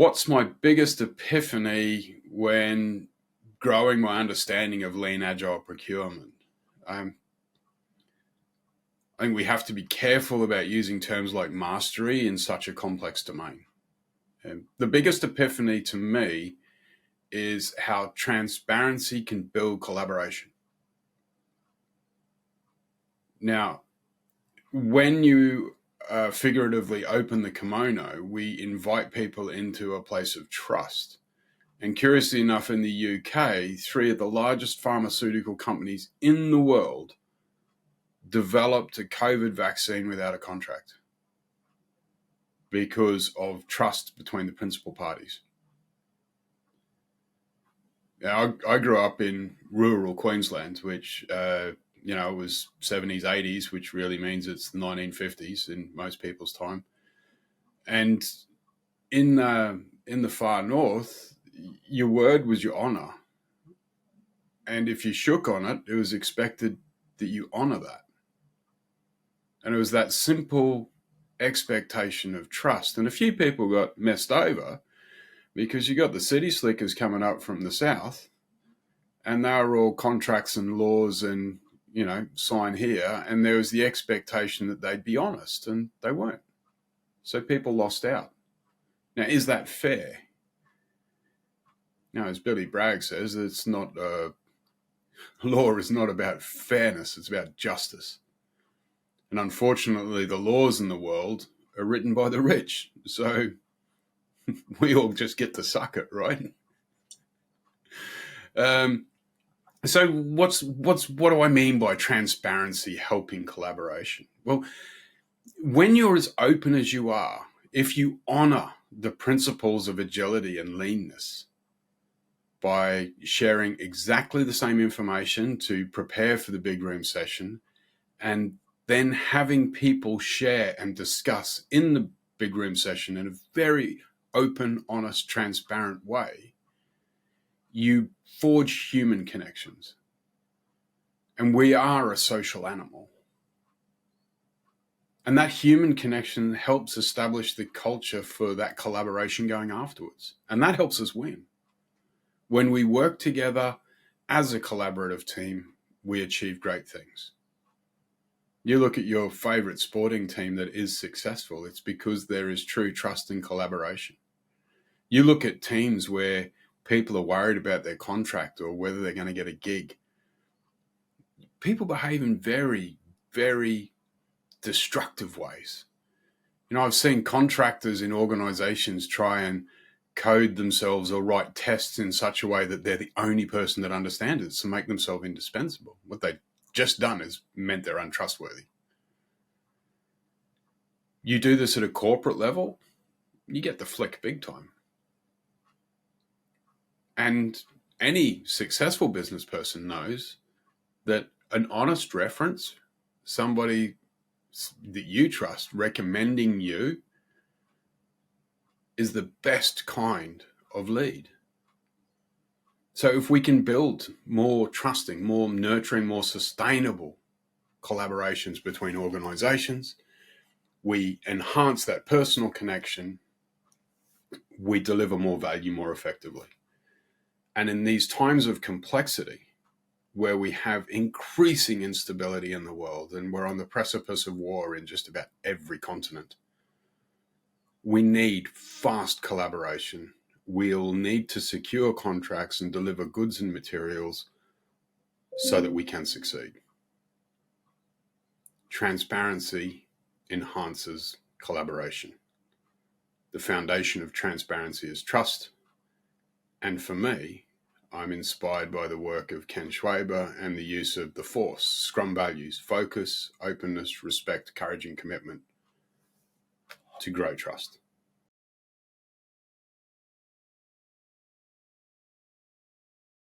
What's my biggest epiphany when growing my understanding of Lean Agile Procurement? I think we have to be careful about using terms like mastery in such a complex domain. And the biggest epiphany to me is how transparency can build collaboration. Now, when you figuratively open the kimono, we invite people into a place of trust. And curiously enough, in the UK, 3 of the largest pharmaceutical companies in the world developed a COVID vaccine without a contract because of trust between the principal parties. Now, I grew up in rural Queensland, which was 70s, 80s, which really means it's the 1950s in most people's time. And in the far north, your word was your honor. And if you shook on it, it was expected that you honor that. And it was that simple expectation of trust. And a few people got messed over because you got the city slickers coming up from the south, and they were all contracts and laws and, sign here. And there was the expectation that they'd be honest, and they weren't. So people lost out. Now, is that fair? Now, as Billy Bragg says, it's not law is not about fairness, it's about justice. And unfortunately, the laws in the world are written by the rich. So we all just get to suck it, right? So what do I mean by transparency helping collaboration? Well, when you're as open as you are, if you honor the principles of agility and leanness by sharing exactly the same information to prepare for the big room session, and then having people share and discuss in the big room session in a very open, honest, transparent way, you forge human connections. And we are a social animal. And that human connection helps establish the culture for that collaboration going afterwards. And that helps us win. When we work together as a collaborative team, we achieve great things. You look at your favorite sporting team that is successful, it's because there is true trust and collaboration. You look at teams where people are worried about their contract or whether they're going to get a gig. People behave in very, very destructive ways. I've seen contractors in organizations try and code themselves or write tests in such a way that they're the only person that understands it, to make themselves indispensable. What they've just done is meant they're untrustworthy. You do this at a corporate level, you get the flick big time. And any successful business person knows that an honest reference, somebody that you trust recommending you, is the best kind of lead. So if we can build more trusting, more nurturing, more sustainable collaborations between organizations, we enhance that personal connection, we deliver more value more effectively. And in these times of complexity, where we have increasing instability in the world and we're on the precipice of war in just about every continent, we need fast collaboration. We'll need to secure contracts and deliver goods and materials so that we can succeed. Transparency enhances collaboration. The foundation of transparency is trust. And for me, I'm inspired by the work of Ken Schwaber and the use of the FORCE, Scrum values: focus, openness, respect, courage, and commitment, to grow trust.